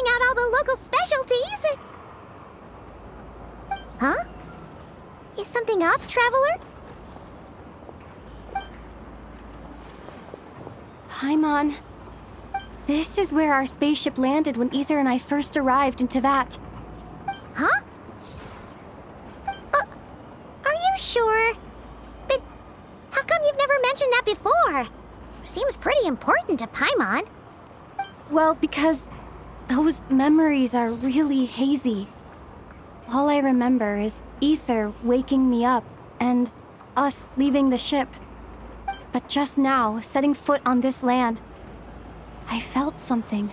out all the local specialties. Huh? Is something up, traveler? Paimon. This is where our spaceship landed when Ether and I first arrived in Teyvat. Huh? Are you sure? But how come you've never mentioned that before? Seems pretty important to Paimon. Well, because those memories are really hazy. All I remember is Ether waking me up and us leaving the ship. But just now, setting foot on this land, I felt something.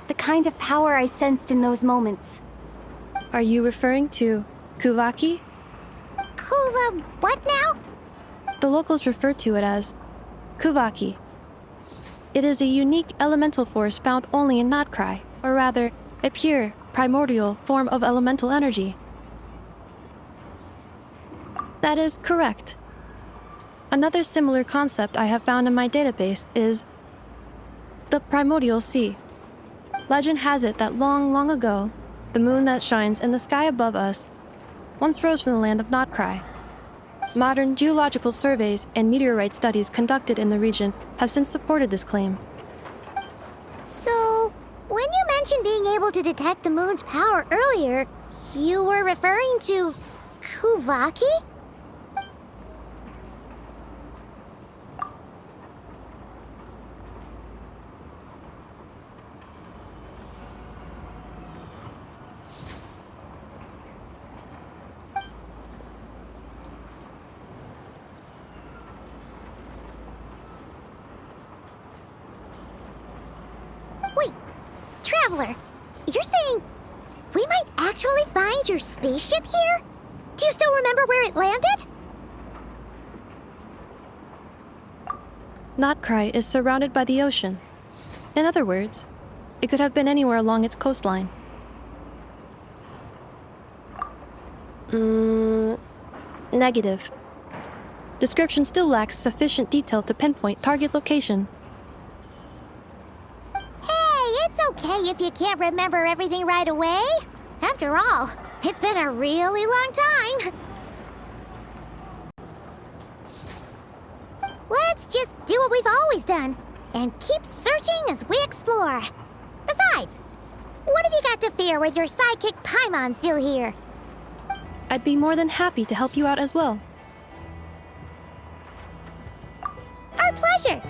The kind of power I sensed in those moments. Are you referring to Kuvaki? Kuva what now? The locals refer to it as Kuvaki. It is a unique elemental force found only in Notcry, or rather, a pure, primordial form of elemental energy. That is correct. Another similar concept I have found in my database is the primordial sea. Legend has it that long, long ago, the moon that shines in the sky above us once rose from the land of Notcry. Modern geological surveys and meteorite studies conducted in the region have since supported this claim. So, when you mentioned being able to detect the moon's power earlier, you were referring to Kuvaki? Wait, Traveler, you're saying we might actually find your spaceship here? Do you still remember where it landed? Notcry is surrounded by the ocean. In other words, it could have been anywhere along its coastline. Negative. Description still lacks sufficient detail to pinpoint target location. Hey, it's okay if you can't remember everything right away. After all, it's been a really long time. Let's just do what we've always done and keep searching as we explore. Besides, what have you got to fear with your sidekick Paimon still here? I'd be more than happy to help you out as well. Our pleasure.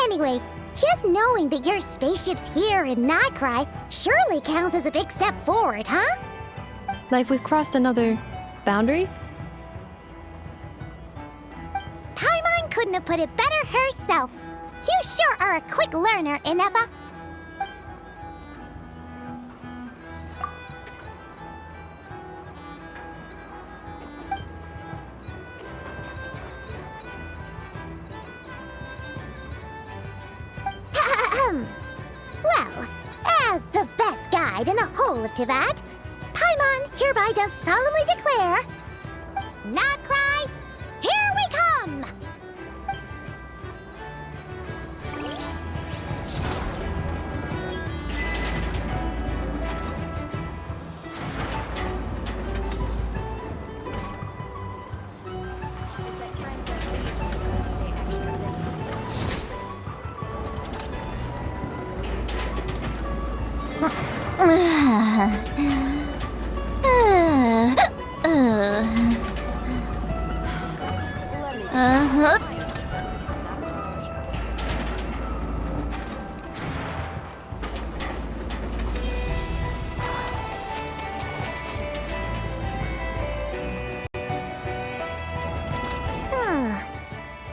Anyway, just knowing that your spaceship's here in Notcry surely counts as a big step forward, huh? Like we've crossed another boundary? Paimon couldn't have put it better herself. You sure are a quick learner, Inefa. Well, as the best guide in the whole of Teyvat, Paimon hereby does solemnly declare, Notcry, here we come!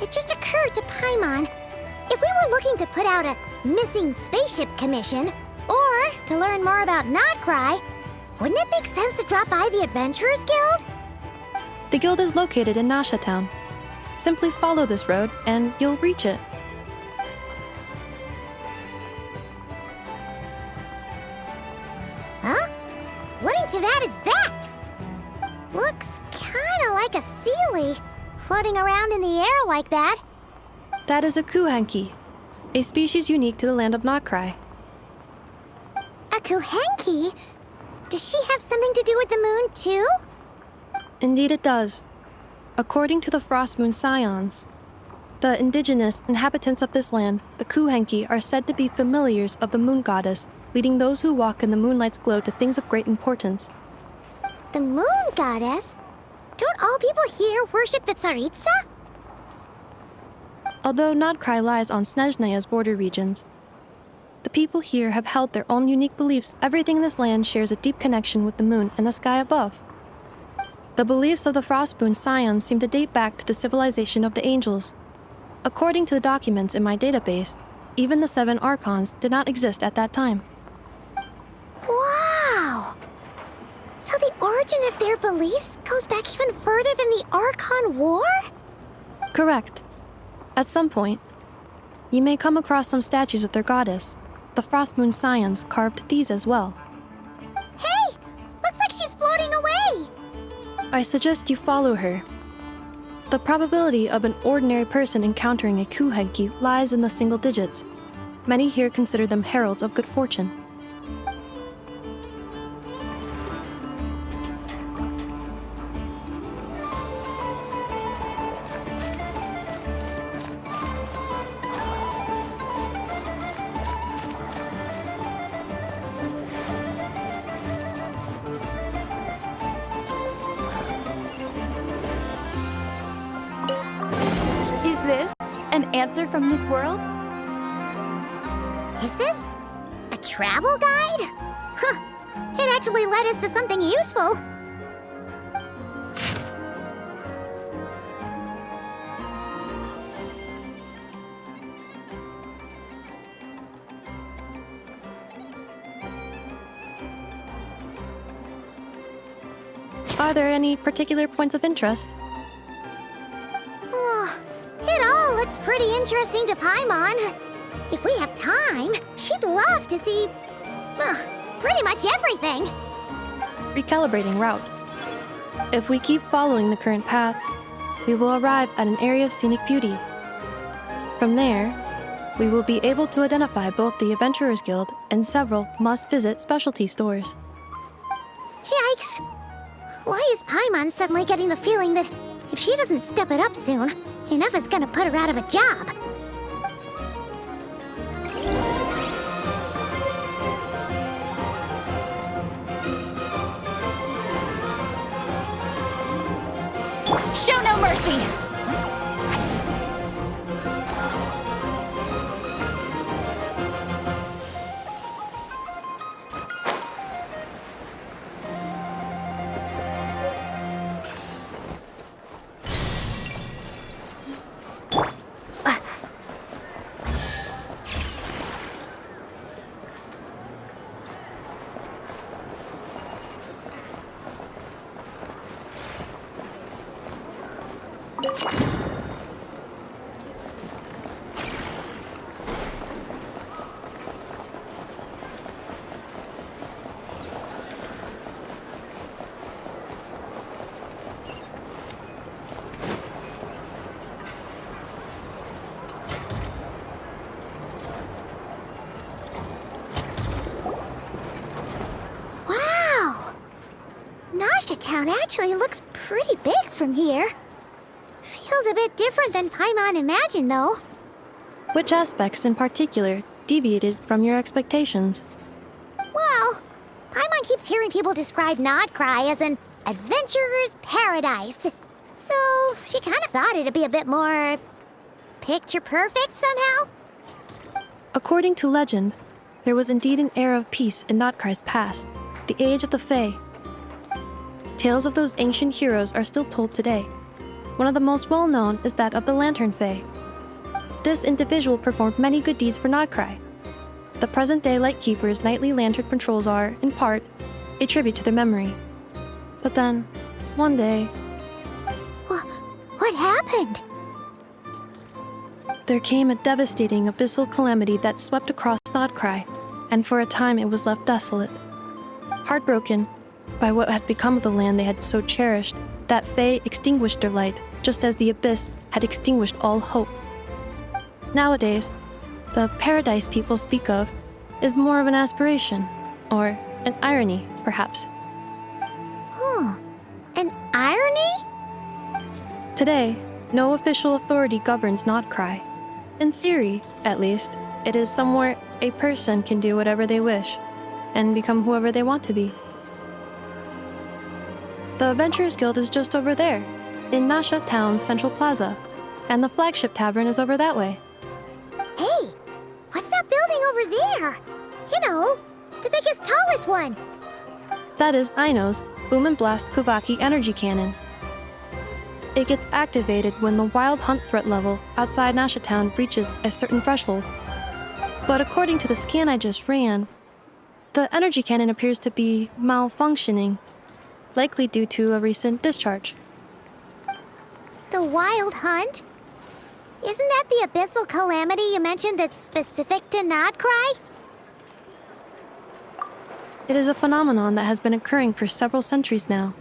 It just occurred to Paimon, if we were looking to put out a missing spaceship commission, or to learn more about Notcry, wouldn't it make sense to drop by the Adventurers Guild? The guild is located in Nasha Town. Simply follow this road and you'll reach it. Huh? What in Teyvat is that? Looks kinda like a Sealy, floating around in the air like that. That is a Kuhanki, a species unique to the land of Notcry. A Kuhenki? Does she have something to do with the moon, too? Indeed it does. According to the Frost Moon Scions, the indigenous inhabitants of this land, the Kuhenki, are said to be familiars of the moon goddess, leading those who walk in the moonlight's glow to things of great importance. The moon goddess? Don't all people here worship the Tsaritsa? Although Nodcry lies on Snezhnaya's border regions, the people here have held their own unique beliefs. Everything in this land shares a deep connection with the moon and the sky above. The beliefs of the Frostmoon Scions seem to date back to the civilization of the angels. According to the documents in my database, even the 7 Archons did not exist at that time. Wow! So the origin of their beliefs goes back even further than the Archon War? Correct. At some point, you may come across some statues of their goddess. The Frostmoon Scions carved these as well. Hey! Looks like she's floating away! I suggest you follow her. The probability of an ordinary person encountering a Kuhenki lies in the single digits. Many here consider them heralds of good fortune. Is this an answer from this world? Is this a travel guide? Huh. It actually led us to something useful. Are there any particular points of interest? It all looks pretty interesting to Paimon. If we have time, she'd love to see, pretty much everything. Recalibrating route. If we keep following the current path, we will arrive at an area of scenic beauty. From there, we will be able to identify both the Adventurers Guild and several must-visit specialty stores. Yikes! Why is Paimon suddenly getting the feeling that if she doesn't step it up soon, enough is gonna put her out of a job? Show no mercy! Town actually looks pretty big from here. Feels a bit different than Paimon imagined, though. Which aspects in particular deviated from your expectations? Well, Paimon keeps hearing people describe Nodcry as an adventurer's paradise. So she kind of thought it'd be a bit more picture perfect somehow. According to legend, there was indeed an era of peace in Nodcry's past, the age of the Fae. Tales of those ancient heroes are still told today. One of the most well-known is that of the Lantern Fae. This individual performed many good deeds for Nodcry. The present-day Lightkeeper's nightly lantern patrols are, in part, a tribute to their memory. But then, one day... What happened? There came a devastating abyssal calamity that swept across Nodcry, and for a time it was left desolate. Heartbroken by what had become of the land they had so cherished, that Fae extinguished their light, just as the abyss had extinguished all hope. Nowadays, the paradise people speak of is more of an aspiration, Or an irony, perhaps. An irony? Today, no official authority governs Notcry. In theory, at least, it is somewhere a person can do whatever they wish, and become whoever they want to be. The Adventurers Guild is just over there, in Nasha Town's Central Plaza, and the flagship tavern is over that way. Hey, what's that building over there? You know, the biggest, tallest one. That is Aino's Boom and Blast Kuvaki energy cannon. It gets activated when the wild hunt threat level outside Nasha Town reaches a certain threshold. But according to the scan I just ran, the energy cannon appears to be malfunctioning, likely due to a recent discharge. The wild hunt? Isn't that the abyssal calamity you mentioned that's specific to Notcry? It is a phenomenon that has been occurring for several centuries now.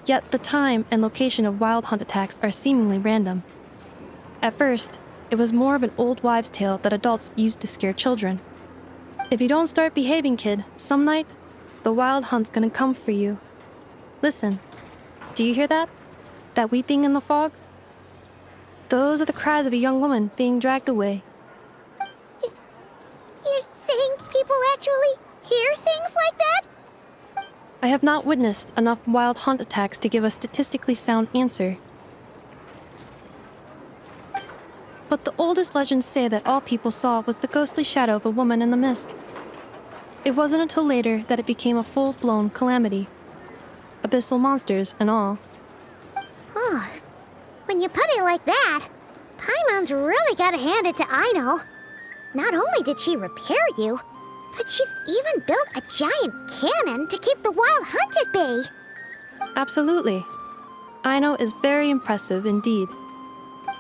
Yet the time and location of wild hunt attacks are seemingly random. At first, it was more of an old wives' tale that adults used to scare children. If you don't start behaving, kid, some night, the wild hunt's gonna come for you. Listen, do you hear that? That weeping in the fog? Those are the cries of a young woman being dragged away. You're saying people actually hear things like that? I have not witnessed enough wild hunt attacks to give a statistically sound answer. But the oldest legends say that all people saw was the ghostly shadow of a woman in the mist. It wasn't until later that it became a full-blown calamity. Abyssal monsters and all. Oh, when you put it like that, Paimon's really gotta hand it to Aino. Not only did she repair you, but she's even built a giant cannon to keep the wild hunt at bay. Absolutely. Aino is very impressive indeed.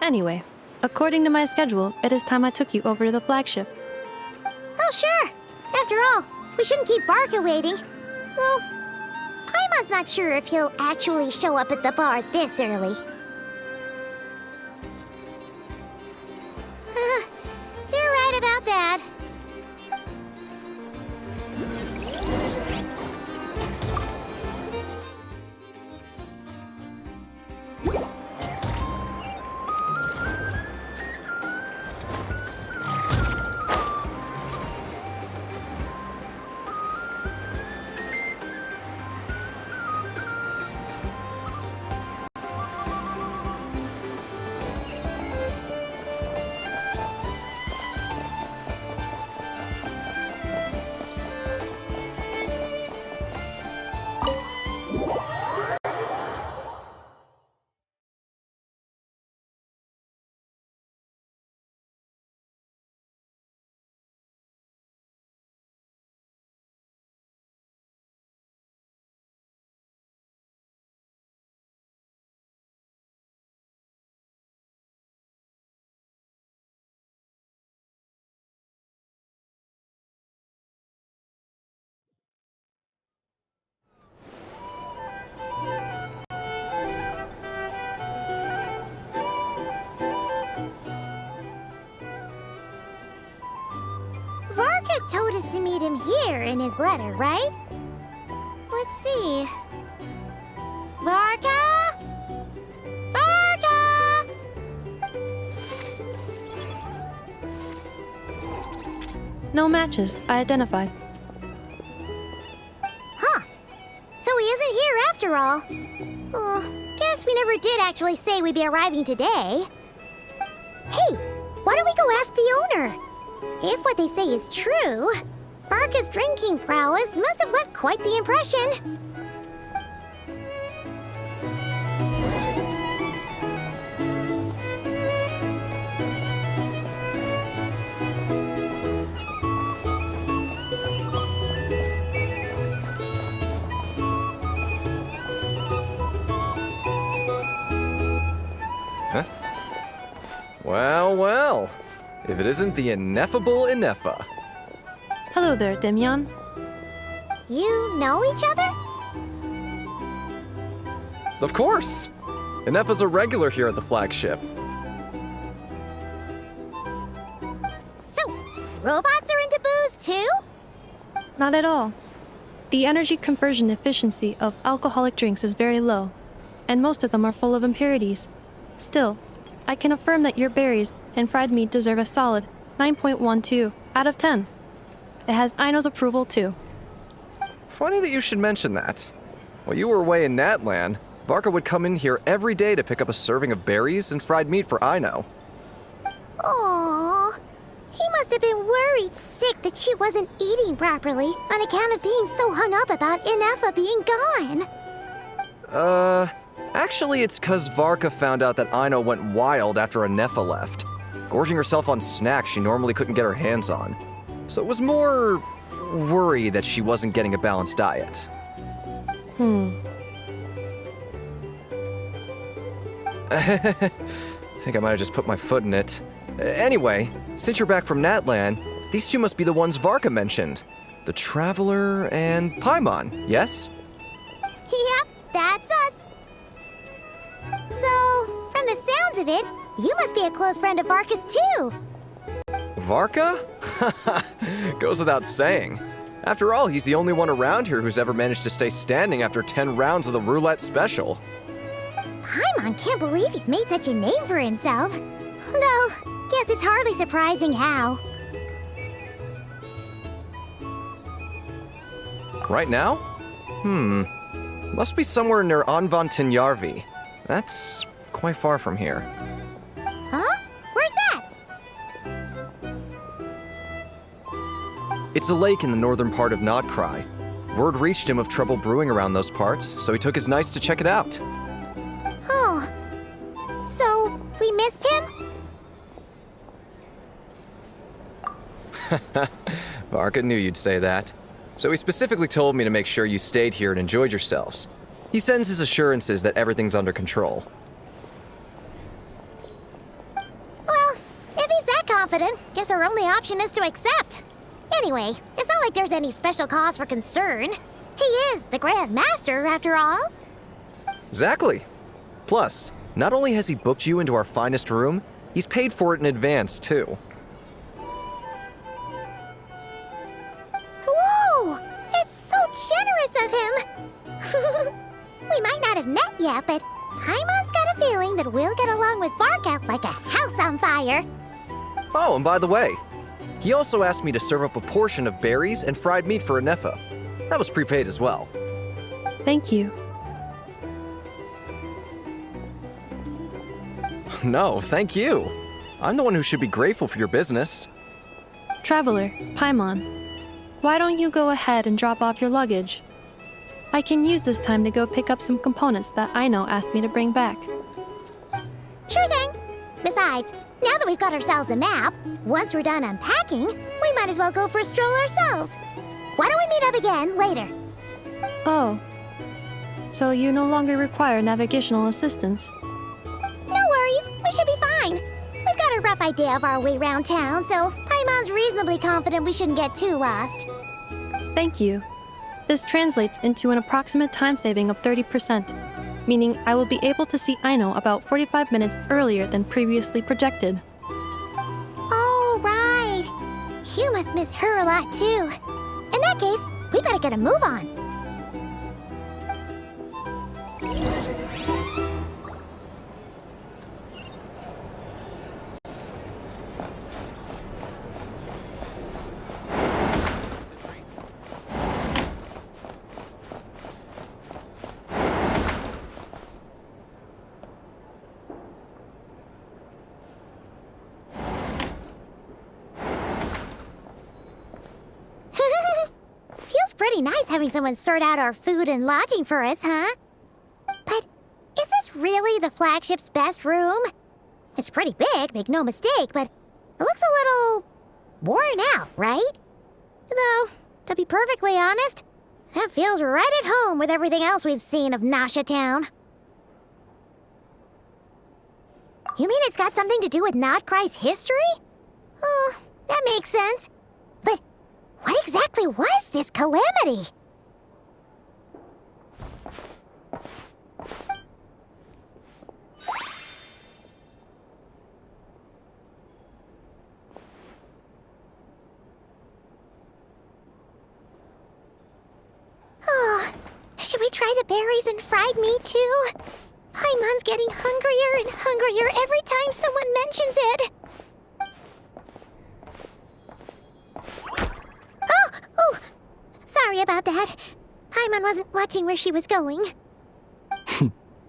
Anyway, according to my schedule, it is time I took you over to the flagship. Oh, sure. After all, we shouldn't keep Barca waiting. Well, Paimon's not sure if he'll actually show up at the bar this early. You're right about that. Varka told us to meet him here in his letter, right? Let's see. Varka? Varka! No matches, I identified. Huh. So he isn't here after all. Oh, guess we never did actually say we'd be arriving today. Hey, why don't we go ask the owner? If what they say is true, Barca's drinking prowess must have left quite the impression. Huh? Well, well. If it isn't the ineffable Inefa. Hello there, Demyon. You know each other? Of course! Inefa's a regular here at the flagship. So, robots are into booze too? not at all. The energy conversion efficiency of alcoholic drinks is very low, and most of them are full of impurities. Still, I can affirm that your berries and fried meat deserve a solid 9.12 out of 10. It has Aino's approval too. Funny that you should mention that. While you were away in Natlan, Varka would come in here every day to pick up a serving of berries and fried meat for Aino. Aww. He must have been worried sick that she wasn't eating properly on account of being so hung up about Ineffa being gone. Actually it's 'cause Varka found out that Aino went wild after Ineffa left, gorging herself on snacks she normally couldn't get her hands on. So it was more worry that she wasn't getting a balanced diet. I think I might have just put my foot in it. Anyway, since you're back from Natlan, these two must be the ones Varka mentioned. The Traveler and Paimon, yes? Yep, that's us. So, from the sounds of it, you must be a close friend of Varka's too. Varka? Goes without saying. After all, he's the only one around here who's ever managed to stay standing after 10 rounds of the roulette special. Paimon can't believe he's made such a name for himself. Though, guess it's hardly surprising how. Right now? Must be somewhere near Anvan Tinyarvi. That's quite far from here. Huh? Where's that? It's a lake in the northern part of Nodcry. Word reached him of trouble brewing around those parts, so he took his knights to check it out. Oh. So, we missed him? Varka knew you'd say that. So he specifically told me to make sure you stayed here and enjoyed yourselves. He sends his assurances that everything's under control. Well, if he's that confident, guess our only option is to accept. Anyway, it's not like there's any special cause for concern. He is the Grand Master, after all. Exactly. Plus, not only has he booked you into our finest room, he's paid for it in advance, too. Whoa! It's so generous of him! We might not have met yet, but Paimon's got a feeling that we'll get along with Varka like a house on fire. Oh, and by the way, he also asked me to serve up a portion of berries and fried meat for Ineffa. That was prepaid as well. Thank you. No, thank you. I'm the one who should be grateful for your business. Traveler, Paimon, why don't you go ahead and drop off your luggage? I can use this time to go pick up some components that Aino asked me to bring back. Sure thing. Besides, now that we've got ourselves a map, once we're done unpacking, we might as well go for a stroll ourselves. Why don't we meet up again later? Oh. So you no longer require navigational assistance? No worries, we should be fine. We've got a rough idea of our way around town, so Paimon's reasonably confident we shouldn't get too lost. Thank you. This translates into an approximate time saving of 30%, meaning I will be able to see Aino about 45 minutes earlier than previously projected. Oh, right. You must miss her a lot, too. In that case, we better get a move on. Feels pretty nice having someone sort out our food and lodging for us, huh? But is this really the flagship's best room? It's pretty big, make no mistake, but it looks a little worn out, right? Though, to be perfectly honest, that feels right at home with everything else we've seen of Nasha Town. You mean it's got something to do with Nodcry's history? Oh, that makes sense. But what exactly was this calamity? Should we try the berries and fried meat too? Paimon's getting hungrier and hungrier every time someone mentions it. Oh, sorry about that. Paimon wasn't watching where she was going.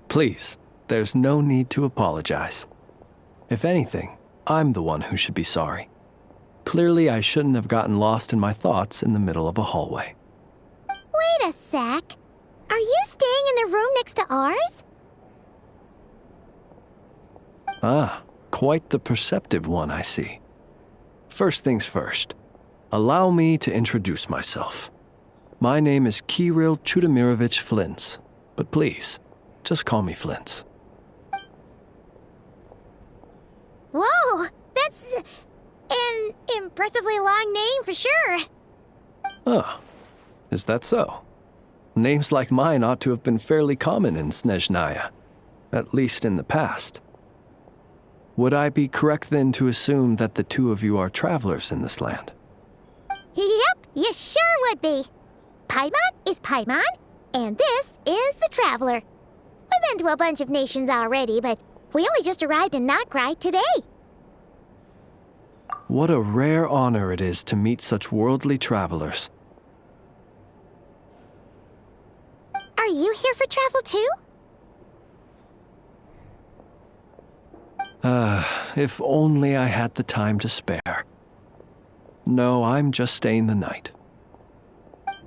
Please, there's no need to apologize. If anything, I'm the one who should be sorry. Clearly, I shouldn't have gotten lost in my thoughts in the middle of a hallway. Wait a sec. Are you staying in the room next to ours? Ah, quite the perceptive one, I see. First things first, allow me to introduce myself. My name is Kirill Chudamirovich Flintz, but please, just call me Flintz. Whoa, that's an impressively long name for sure. Ah, is that so? Names like mine ought to have been fairly common in Snezhnaya, at least in the past. Would I be correct then to assume that the two of you are travelers in this land? Yep, you sure would be. Paimon is Paimon, and this is the Traveler. We've been to a bunch of nations already, but we only just arrived in Notcry today. What a rare honor it is to meet such worldly travelers. Are you here for travel too? If only I had the time to spare. No, I'm just staying the night.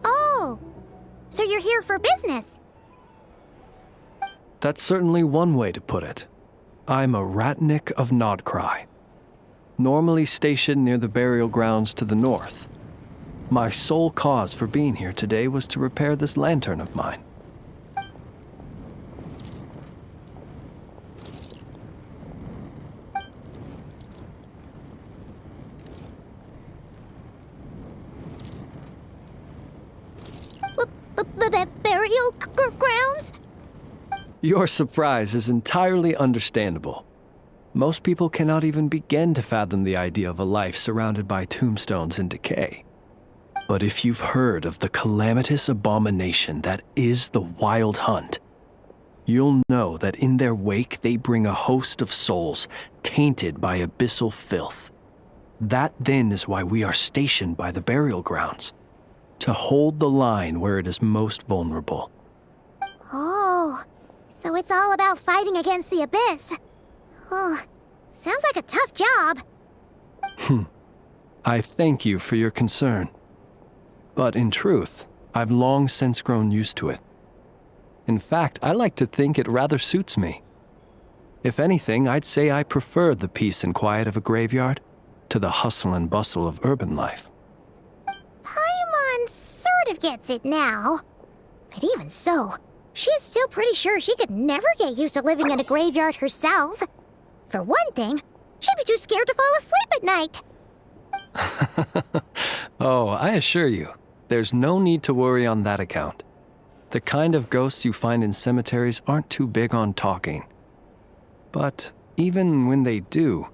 Oh, so you're here for business? That's certainly one way to put it. I'm a Ratnik of Nodcry, normally stationed near the burial grounds to the north. My sole cause for being here today was to repair this lantern of mine. Burial grounds? Your surprise is entirely understandable. Most people cannot even begin to fathom the idea of a life surrounded by tombstones and decay. But if you've heard of the calamitous abomination that is the Wild Hunt, you'll know that in their wake they bring a host of souls tainted by abyssal filth. That then is why we are stationed by the burial grounds, to hold the line where it is most vulnerable. Oh, so it's all about fighting against the abyss. Oh, sounds like a tough job. I thank you for your concern. But in truth, I've long since grown used to it. In fact, I like to think it rather suits me. If anything, I'd say I prefer the peace and quiet of a graveyard to the hustle and bustle of urban life. Paimon sort of gets it now. But even so, she's still pretty sure she could never get used to living in a graveyard herself. For one thing, she'd be too scared to fall asleep at night. Oh, I assure you, there's no need to worry on that account. The kind of ghosts you find in cemeteries aren't too big on talking. But even when they do,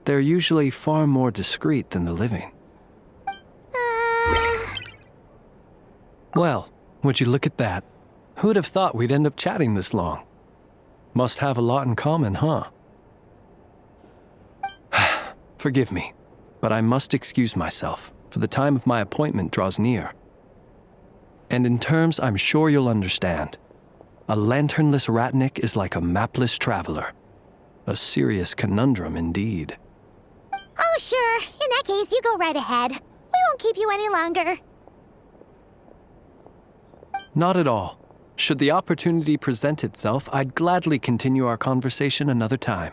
they're usually far more discreet than the living. Well, would you look at that? Who'd have thought we'd end up chatting this long? Must have a lot in common, huh? Forgive me, but I must excuse myself, for the time of my appointment draws near. And in terms I'm sure you'll understand, a lanternless Ratnik is like a mapless traveler. A serious conundrum indeed. Oh, sure. In that case, you go right ahead. We won't keep you any longer. Not at all. Should the opportunity present itself, I'd gladly continue our conversation another time.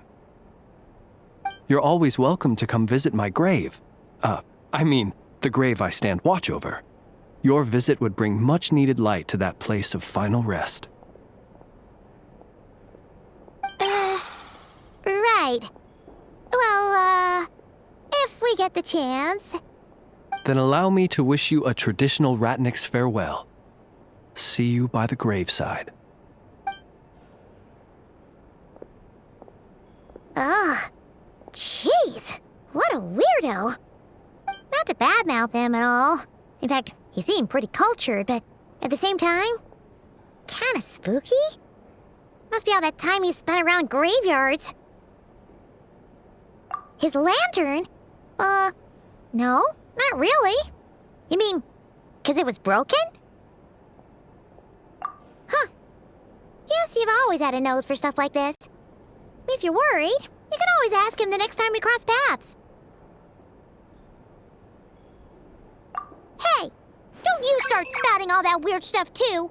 You're always welcome to come visit my grave. The grave I stand watch over. Your visit would bring much-needed light to that place of final rest. Right. Well, if we get the chance. Then allow me to wish you a traditional Ratnik's farewell. See you by the graveside. Ugh. Jeez. What a weirdo. Not to badmouth him at all. In fact, he seemed pretty cultured, but at the same time, Kinda spooky. Must be all that time he spent around graveyards. His lantern? No, not really. You mean, 'cause it was broken? Huh. Guess you've always had a nose for stuff like this. If you're worried, you can always ask him the next time we cross paths. Hey! Don't you start spouting all that weird stuff, too!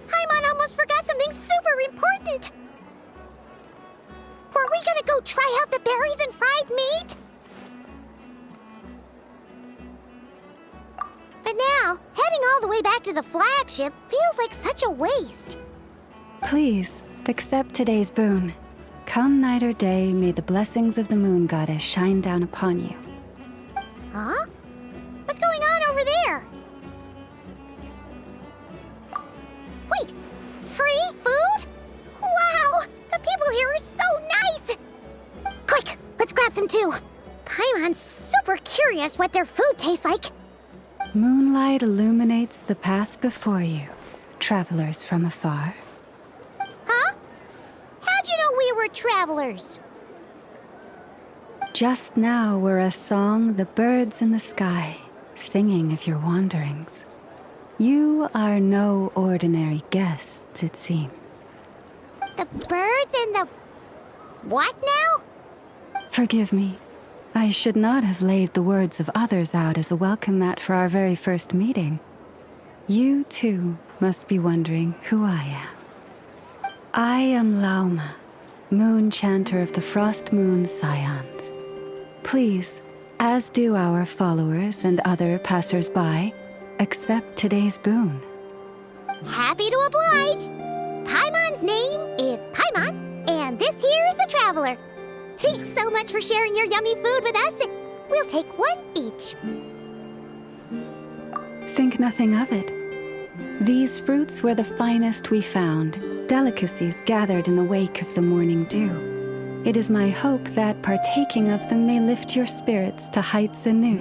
Paimon almost forgot something super important! Were we gonna go try out the berries and fried meat? But now, heading all the way back to the flagship feels like such a waste. Please, accept today's boon. Come night or day, may the blessings of the moon goddess shine down upon you. Huh? What's going on over there? Wait, free food? Wow, the people here are so nice! Quick, let's grab some too. Paimon's super curious what their food tastes like. Moonlight illuminates the path before you, travelers from afar. Huh? How'd you know we were travelers? Just now were a song the birds in the sky, singing of your wanderings. You are no ordinary guests, it seems. The birds and the... what now? Forgive me. I should not have laid the words of others out as a welcome mat for our very first meeting. You, too, must be wondering who I am. I am Lauma, moon chanter of the Frost Moon Scions. Please, as do our followers and other passers-by, accept today's boon. Happy to oblige. Paimon's name is Paimon, and this here is the traveler. Thanks so much for sharing your yummy food with us. We'll take one each. Think nothing of it. These fruits were the finest we found, delicacies gathered in the wake of the morning dew. It is my hope that partaking of them may lift your spirits to heights anew.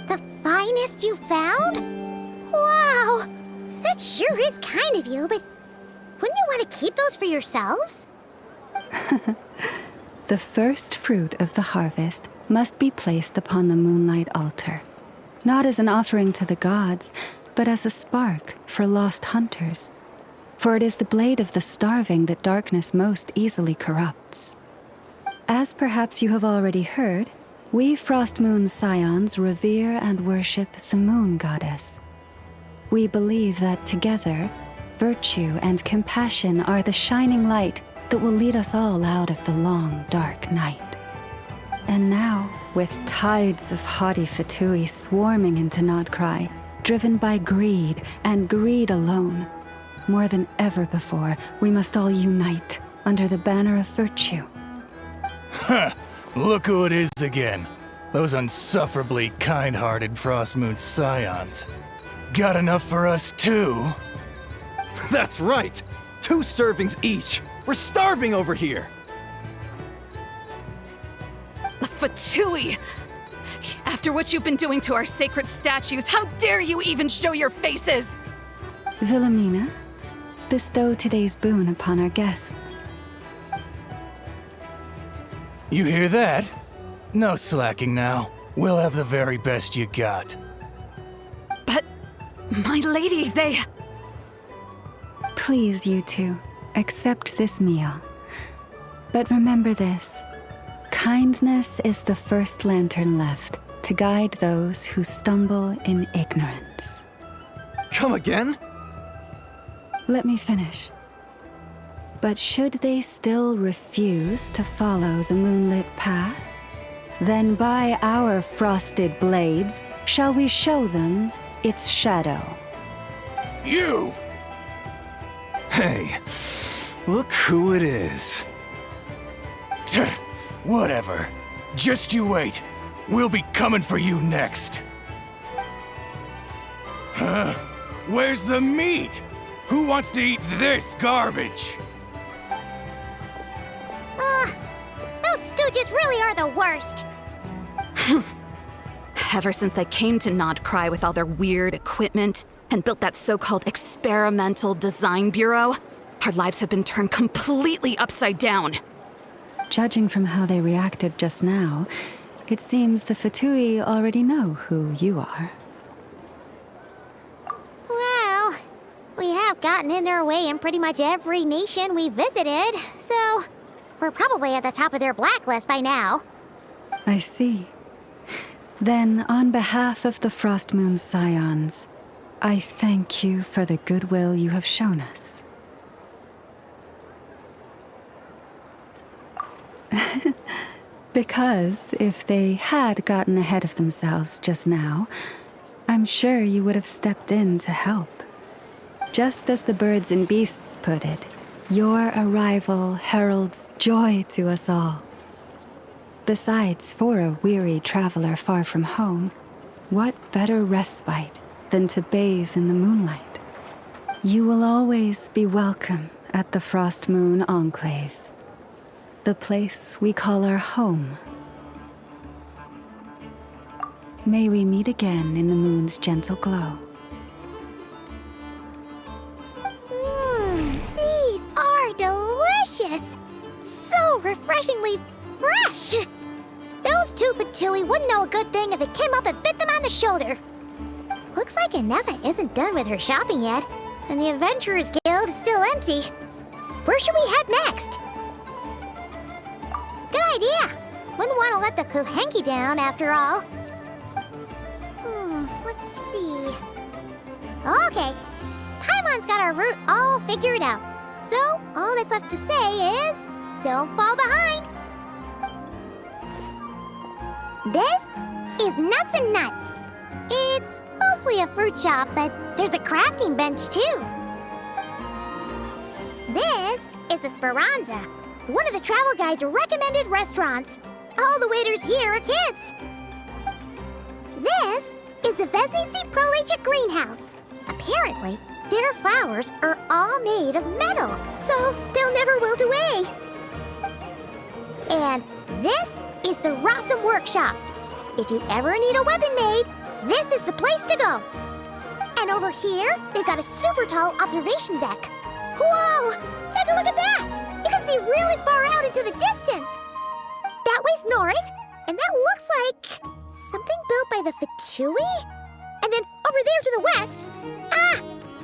The finest you found? Wow! That sure is kind of you, but wouldn't you want to keep those for yourselves? The first fruit of the harvest must be placed upon the moonlight altar, not as an offering to the gods, but as a spark for lost hunters. For it is the blade of the starving that darkness most easily corrupts. As perhaps you have already heard, we Frost Moon Scions revere and worship the moon goddess. We believe that together, virtue and compassion are the shining light that will lead us all out of the long, dark night. And now, with tides of haughty Fatui swarming into Nodcry, driven by greed and greed alone, more than ever before, we must all unite under the banner of virtue. Huh, look who it is again. Those unsufferably kind-hearted Frost Moon Scions. Got enough for us too? That's right! 2 servings each! We're starving over here! Fatui! After what you've been doing to our sacred statues, how dare you even show your faces! Wilhelmina, bestow today's boon upon our guests. You hear that? No slacking now. We'll have the very best you got. But, my lady, they... Please, you two, accept this meal. But remember this. Kindness is the first lantern left to guide those who stumble in ignorance. Come again? Let me finish. But should they still refuse to follow the moonlit path, then by our frosted blades shall we show them its shadow. You! Hey, look who it is. Tch, whatever. Just you wait. We'll be coming for you next. Huh? Where's the meat? Who wants to eat this garbage? Those stooges really are the worst. Ever since they came to Nodcry with all their weird equipment and built that so-called experimental design bureau, our lives have been turned completely upside down. Judging from how they reacted just now, it seems the Fatui already know who you are. Well, we have gotten in their way in pretty much every nation we visited, so we're probably at the top of their blacklist by now. I see. Then, on behalf of the Frost Moon Scions, I thank you for the goodwill you have shown us. Because if they had gotten ahead of themselves just now, I'm sure you would have stepped in to help. Just as the birds and beasts put it, your arrival heralds joy to us all. Besides, for a weary traveler far from home, what better respite than to bathe in the moonlight? You will always be welcome at the Frost Moon Enclave, the place we call our home. May we meet again in the moon's gentle glow. These are delicious! So refreshingly fresh! Those two Fatui wouldn't know a good thing if it came up and bit them on the shoulder. Looks like Anefa isn't done with her shopping yet, and the Adventurers Guild is still empty. Where should we head next? Good idea! Wouldn't want to let the Kuhenki down, after all. Let's see... Okay, Paimon's got our route all figured out. So, all that's left to say is... don't fall behind! This is Nuts and Nuts. It's mostly a fruit shop, but there's a crafting bench, too. This is the Speranza, one of the travel guide's recommended restaurants. All the waiters here are kids. This is the Vesnici Prolecha greenhouse. Apparently, their flowers are all made of metal, so they'll never wilt away. And this is the Rossum Workshop. If you ever need a weapon made, this is the place to go. And over here, they've got a super tall observation deck. Whoa! Take a look at that! You can see really far out into the distance. That way's north, and that looks like something built by the Fatui? And then over there to the west,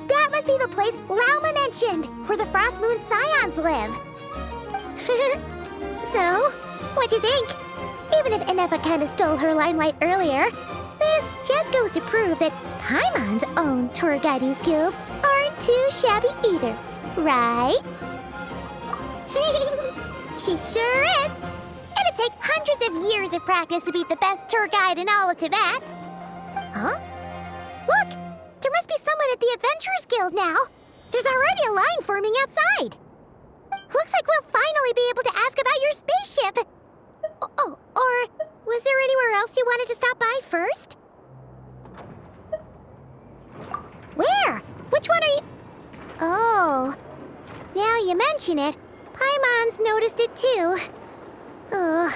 that must be the place Lauma mentioned, where the Frost Moon Scions live. So, what'd you think? Even if Anefa kinda stole her limelight earlier, this just goes to prove that Paimon's own tour guiding skills aren't too shabby either, right? She sure is! It'd take hundreds of years of practice to beat the best tour guide in all of Tibet. Huh? Look! There must be someone at the Adventurers Guild now. There's already a line forming outside. Looks like we'll finally be able to ask about your spaceship. Oh, or was there anywhere else you wanted to stop by first? Where? Which one are you... Oh, now you mention it, Paimon's noticed it too. Ugh,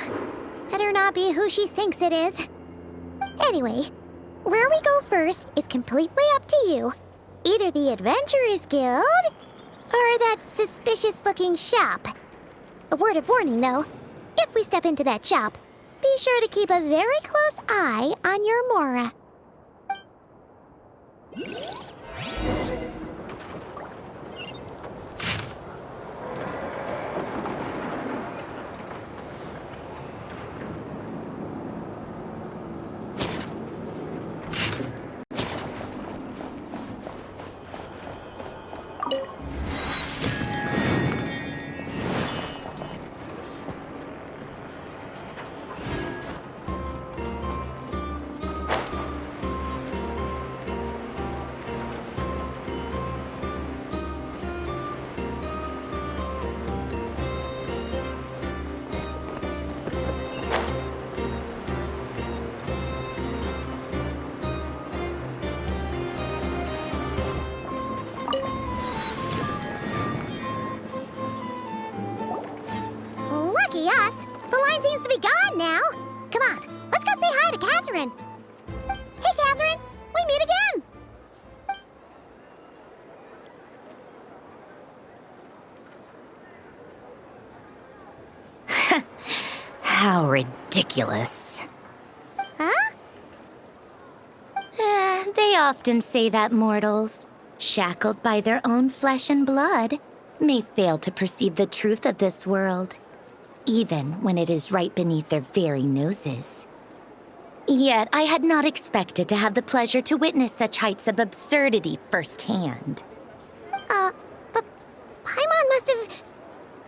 Better not be who she thinks it is. Anyway, where we go first is completely up to you. Either the Adventurers Guild, or that suspicious-looking shop. A word of warning, though. If we step into that shop, be sure to keep a very close eye on your Mora. Lucky us! The line seems to be gone now! Come on, let's go say hi to Catherine! Hey, Catherine! We meet again! How ridiculous. Huh? They often say that mortals, shackled by their own flesh and blood, may fail to perceive the truth of this world, even when it is right beneath their very noses. Yet I had not expected to have the pleasure to witness such heights of absurdity firsthand. But Paimon must have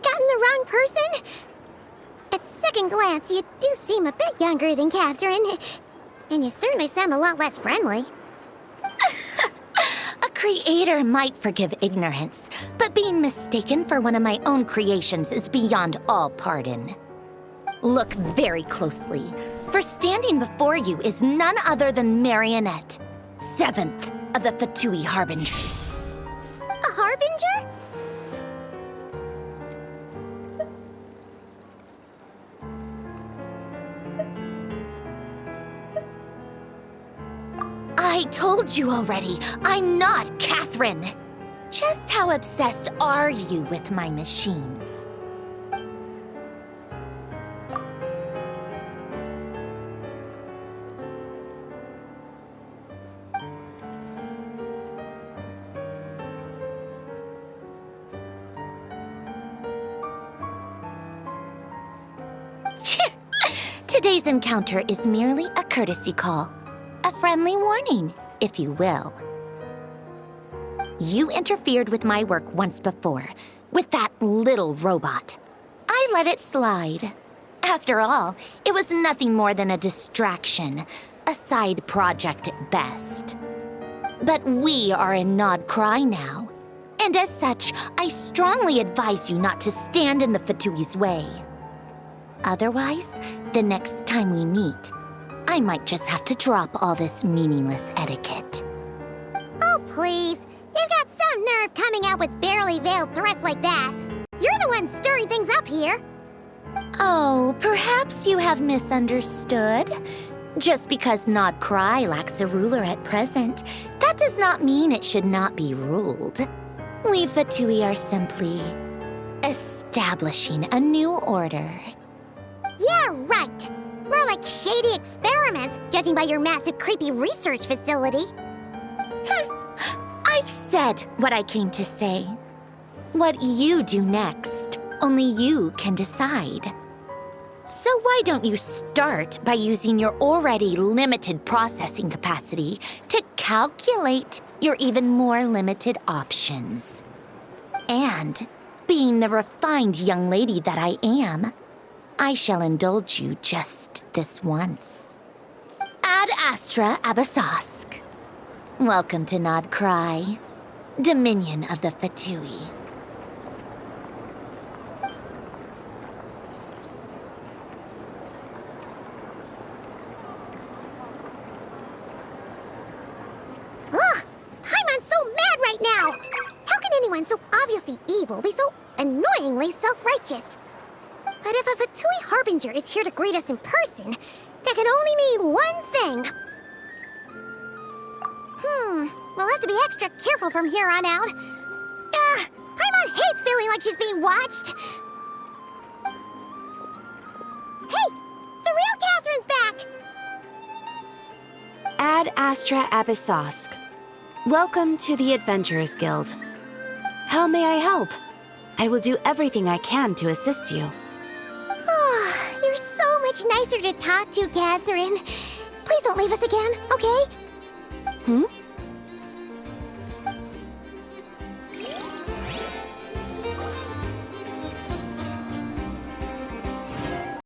gotten the wrong person? At second glance, you do seem a bit younger than Catherine, and you certainly sound a lot less friendly. A creator might forgive ignorance, but being mistaken for one of my own creations is beyond all pardon. Look very closely, for standing before you is none other than Marionette, 7th of the Fatui Harbingers. A harbinger? I told you already, I'm not Catherine. Just how obsessed are you with my machines? Today's encounter is merely a courtesy call. A friendly warning, if you will. You interfered with my work once before, with that little robot. I let it slide. After all, it was nothing more than a distraction, a side project at best. But we are in Nod Cry now, and as such, I strongly advise you not to stand in the Fatui's way. Otherwise, the next time we meet, I might just have to drop all this meaningless etiquette. Oh, please. You've got some nerve coming out with barely veiled threats like that. You're the one stirring things up here. Oh, perhaps you have misunderstood. Just because Nod Cry lacks a ruler at present, that does not mean it should not be ruled. We Fatui are simply establishing a new order. Yeah, right. More like shady experiments, judging by your massive, creepy research facility. I've said what I came to say. What you do next, only you can decide. So why don't you start by using your already limited processing capacity to calculate your even more limited options? And, being the refined young lady that I am, I shall indulge you just this once. Ad Astra Abasask. Welcome to Nod Cry, Dominion of the Fatui. Ugh! Paimon's so mad right now! How can anyone so obviously evil be so annoyingly self-righteous? But if a Fatui Harbinger is here to greet us in person, that can only mean one thing. We'll have to be extra careful from here on out. Paimon hates feeling like she's being watched. Hey! The real Catherine's back! Ad Astra Abyssosk. Welcome to the Adventurers Guild. How may I help? I will do everything I can to assist you. Oh, you're so much nicer to talk to, Catherine. Please don't leave us again, okay?